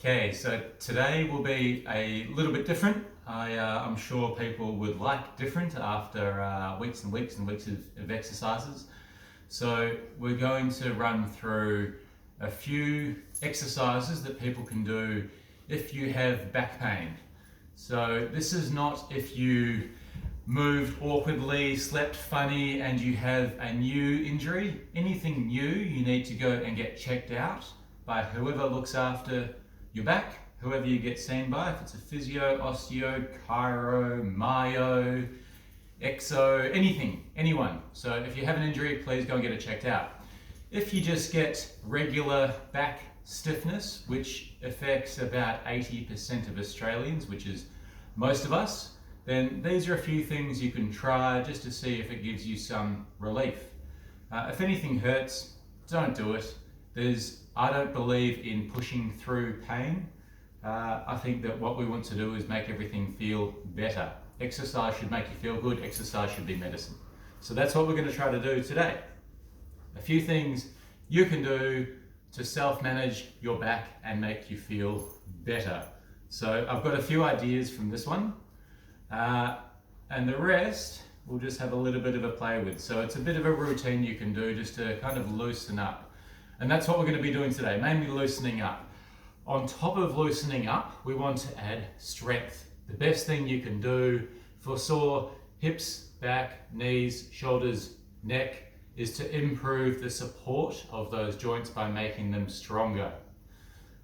Okay, so today will be a little bit different. I'm sure people would like different after weeks and weeks and weeks of exercises. So we're going to run through a few exercises that people can do if you have back pain. So this is not if you moved awkwardly, slept funny, and you have a new injury. Anything new, you need to go and get checked out by whoever looks after your back, whoever you get seen by, if it's a physio, osteo, chiro, myo, exo, anyone. So if you have an injury, please go and get it checked out. If you just get regular back stiffness, which affects about 80% of Australians, which is most of us, then these are a few things you can try just to see if it gives you some relief. If anything hurts, don't do it. I don't believe in pushing through pain. I think that what we want to do is make everything feel better. Exercise should make you feel good. Exercise should be medicine. So that's what we're going to try to do today. A few things you can do to self-manage your back and make you feel better. So I've got a few ideas from this one, and the rest we'll just have a little bit of a play with. So it's a bit of a routine you can do just to kind of loosen up. And that's what we're going to be doing today, mainly loosening up. On top of loosening up, we want to add strength. The best thing you can do for sore hips, back, knees, shoulders, neck is to improve the support of those joints by making them stronger.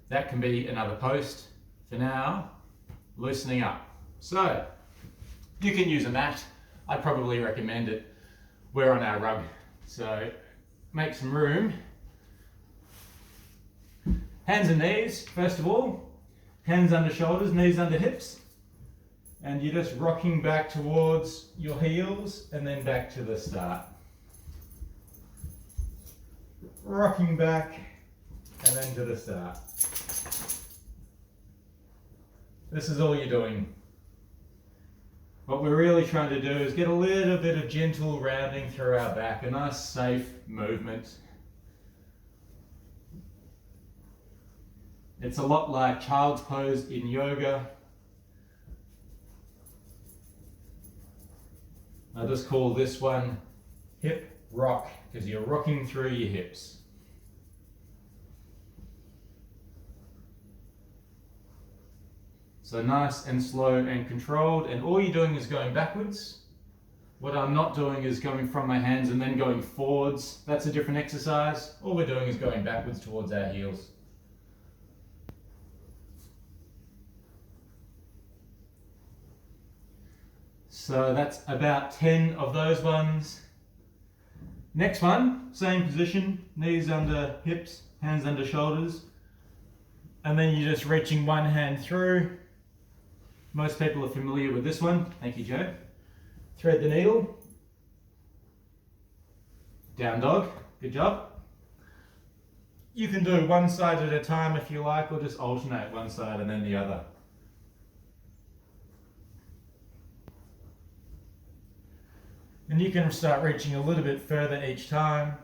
That can be another post. For now, loosening up. So, you can use a mat. I probably recommend it. We're on our rug. So, make some room. Hands and knees, first of all. Hands under shoulders, knees under hips. And you're just rocking back towards your heels and then back to the start. Rocking back and then to the start. This is all you're doing. What we're really trying to do is get a little bit of gentle rounding through our back, a nice safe movement. It's a lot like child's pose in yoga. I just call this one hip rock because you're rocking through your hips. So nice and slow and controlled, and all you're doing is going backwards. What I'm not doing is going from my hands and then going forwards. That's a different exercise. All we're doing is going backwards towards our heels. So that's about 10 of those ones. Next one, same position, knees under hips, hands under shoulders. And then you're just reaching one hand through. Most people are familiar with this one. Thank you, Joe. Thread the needle. Down dog. Good job. You can do one side at a time if you like, or just alternate one side and then the other. And you can start reaching a little bit further each time.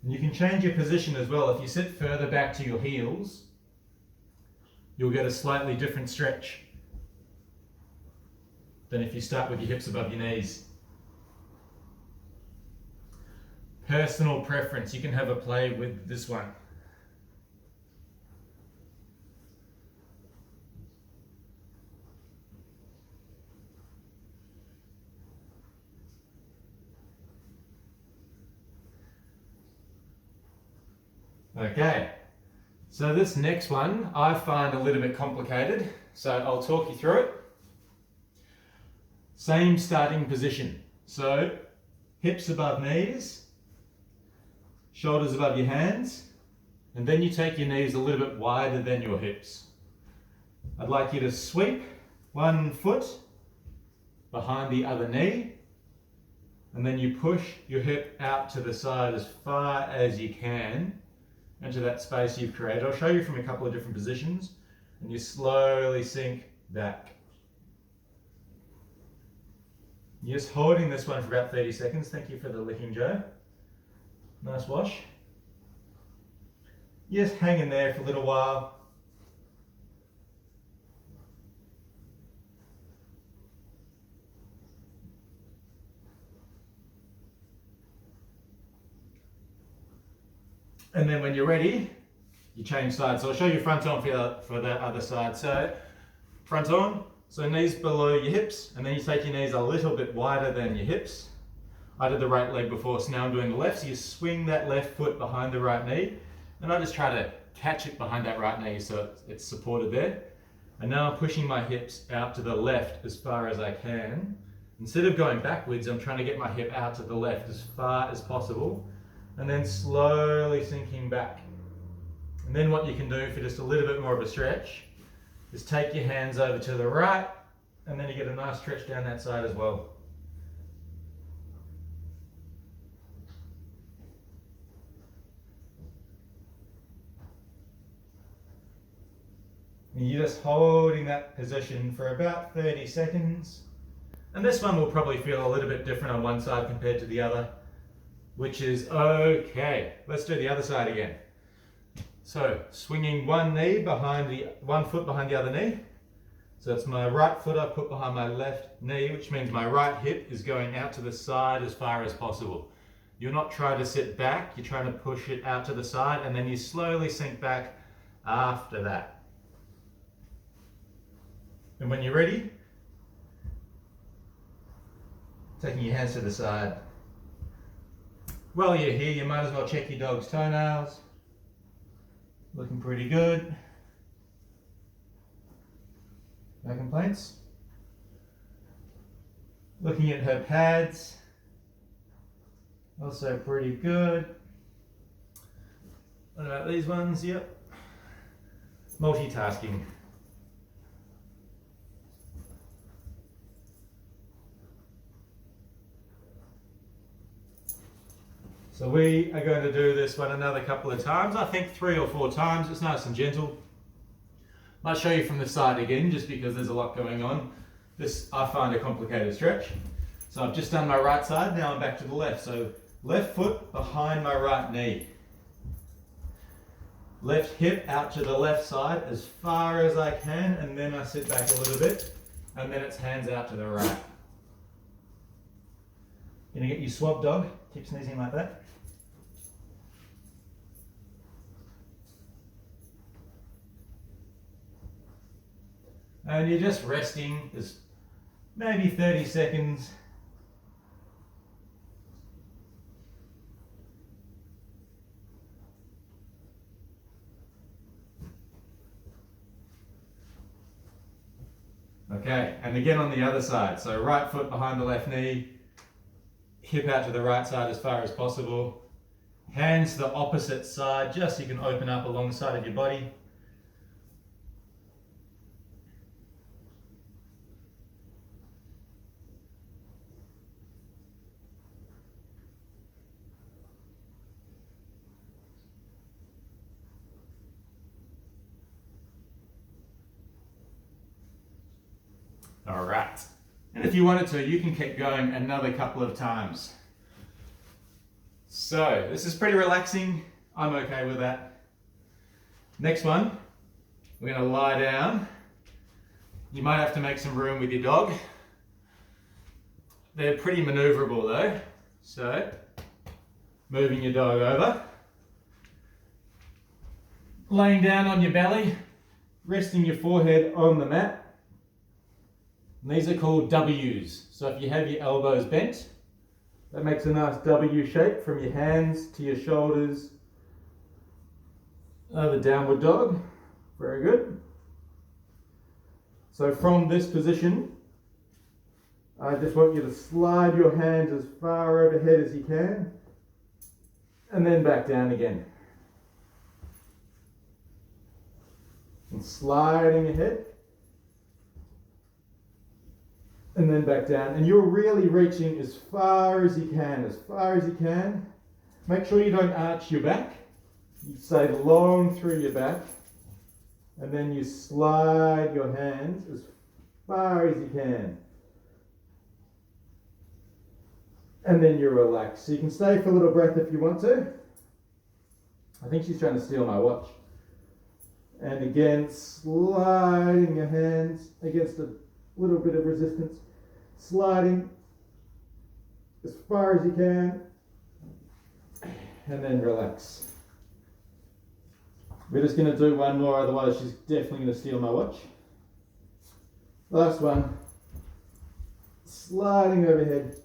And you can change your position as well. If you sit further back to your heels, you'll get a slightly different stretch than if you start with your hips above your knees. Personal preference, you can have a play with this one. Okay, so this next one I find a little bit complicated, so I'll talk you through it. Same starting position, so hips above knees, shoulders above your hands, and then you take your knees a little bit wider than your hips. I'd like you to sweep one foot behind the other knee, and then you push your hip out to the side as far as you can into that space you've created. I'll show you from a couple of different positions, and you slowly sink back. You're just holding this one for about 30 seconds. Thank you for the licking, Joe. Nice wash. You just hang in there for a little while. And then when you're ready, you change sides. So I'll show you front on for the other side. So front on, so knees below your hips, and then you take your knees a little bit wider than your hips. I did the right leg before, so now I'm doing the left. So you swing that left foot behind the right knee, and I just try to catch it behind that right knee so it's supported there. And now I'm pushing my hips out to the left as far as I can. Instead of going backwards, I'm trying to get my hip out to the left as far as possible, and then slowly sinking back. And then what you can do for just a little bit more of a stretch is take your hands over to the right, and then you get a nice stretch down that side as well. And you're just holding that position for about 30 seconds. And this one will probably feel a little bit different on one side compared to the other, which is okay. Let's do the other side again. So swinging one foot behind the other knee. So it's my right foot I put behind my left knee, which means my right hip is going out to the side as far as possible. You're not trying to sit back, you're trying to push it out to the side, and then you slowly sink back after that. And when you're ready, taking your hands to the side. While you're here, you might as well check your dog's toenails. Looking pretty good. No complaints. Looking at her pads. Also pretty good. What about these ones? Yep. Multitasking. So we are going to do this one another couple of times. I think 3 or 4 times. It's nice and gentle. Might show you from the side again, just because there's a lot going on. This I find a complicated stretch. So I've just done my right side. Now I'm back to the left. So left foot behind my right knee. Left hip out to the left side as far as I can, and then I sit back a little bit, and then it's hands out to the right. Gonna get you swab, dog. Keep sneezing like that. And you're just resting, just maybe 30 seconds. Okay, and again on the other side. So right foot behind the left knee, hip out to the right side as far as possible. Hands to the opposite side, just so you can open up alongside of your body. All right. And if you wanted to, you can keep going another couple of times. So this is pretty relaxing. I'm okay with that. Next one, we're going to lie down. You might have to make some room with your dog. They're pretty maneuverable though. So moving your dog over. Laying down on your belly, resting your forehead on the mat. And these are called W's. So if you have your elbows bent, that makes a nice W shape from your hands to your shoulders. Another downward dog. Very good. So from this position, I just want you to slide your hands as far overhead as you can, and then back down again. And sliding your head. And then back down. And you're really reaching as far as you can, as far as you can. Make sure you don't arch your back. You stay long through your back. And then you slide your hands as far as you can. And then you relax. So you can stay for a little breath if you want to. I think she's trying to steal my watch. And again, sliding your hands against a little bit of resistance. Sliding as far as you can. And then relax. We're just going to do one more, otherwise she's definitely going to steal my watch. Last one. Sliding overhead.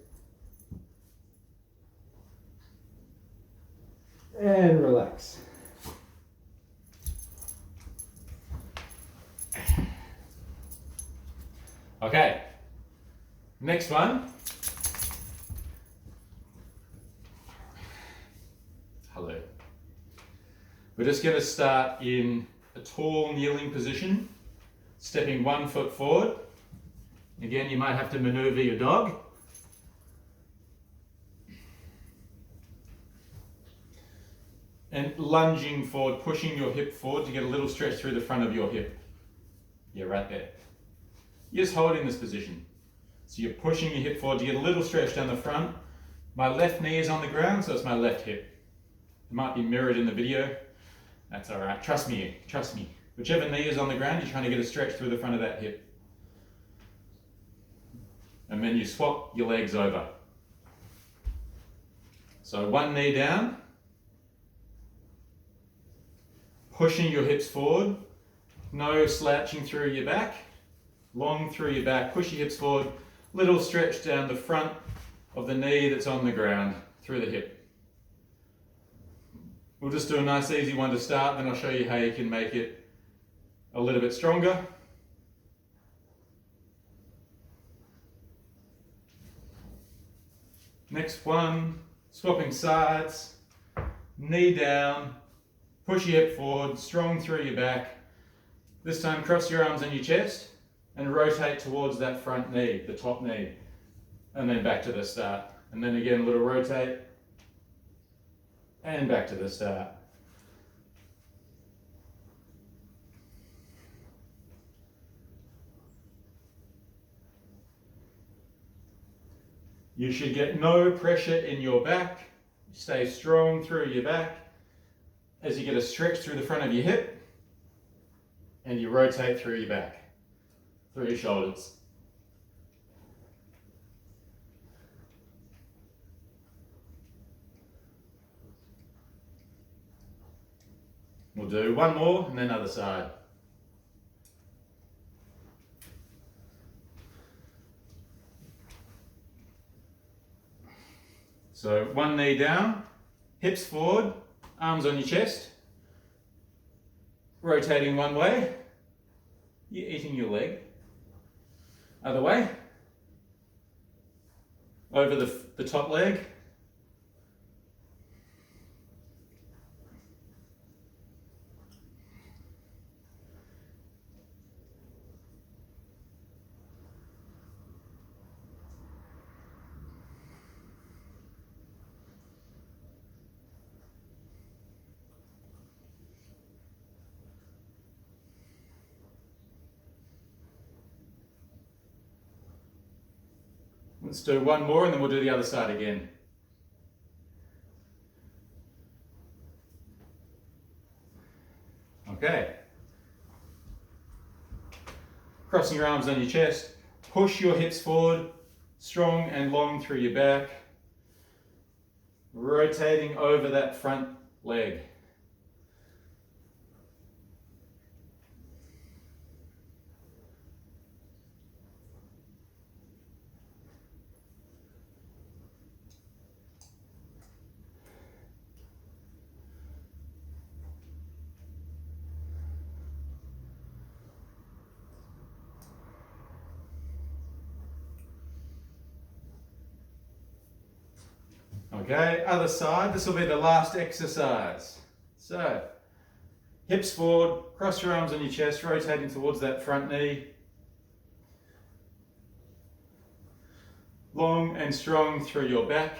And relax. Okay, next one. Hello. We're just going to start in a tall kneeling position, stepping 1 foot forward. Again, you might have to maneuver your dog. And lunging forward, pushing your hip forward to get a little stretch through the front of your hip. Yeah, right there. You're just holding this position. So you're pushing your hip forward to get a little stretch down the front. My left knee is on the ground, so it's my left hip. It might be mirrored in the video. That's all right. Trust me, trust me. Whichever knee is on the ground, you're trying to get a stretch through the front of that hip. And then you swap your legs over. So one knee down. Pushing your hips forward. No slouching through your back. Long through your back. Push your hips forward. Little stretch down the front of the knee that's on the ground through the hip. We'll just do a nice easy one to start, then I'll show you how you can make it a little bit stronger. Next one, swapping sides, knee down, push your hip forward, strong through your back. This time cross your arms on your chest and rotate towards that front knee, the top knee. And then back to the start. And then again, a little rotate. And back to the start. You should get no pressure in your back. Stay strong through your back as you get a stretch through the front of your hip and you rotate through your back, through your shoulders. We'll do one more and then other side. So one knee down, hips forward, arms on your chest, rotating one way, you're eating your leg. Other way, over the top leg. Let's do one more and then we'll do the other side again. Okay. Crossing your arms on your chest, push your hips forward, strong and long through your back, rotating over that front leg. Okay, other side, this will be the last exercise. So, hips forward, cross your arms on your chest, rotating towards that front knee. long and strong through your back.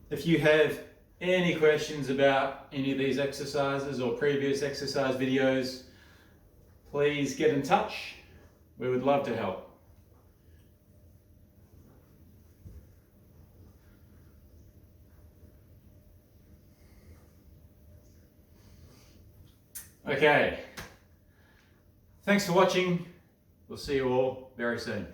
If you have any questions about any of these exercises or previous exercise videos, please get in touch. We would love to help. Okay, thanks for watching. We'll see you all very soon.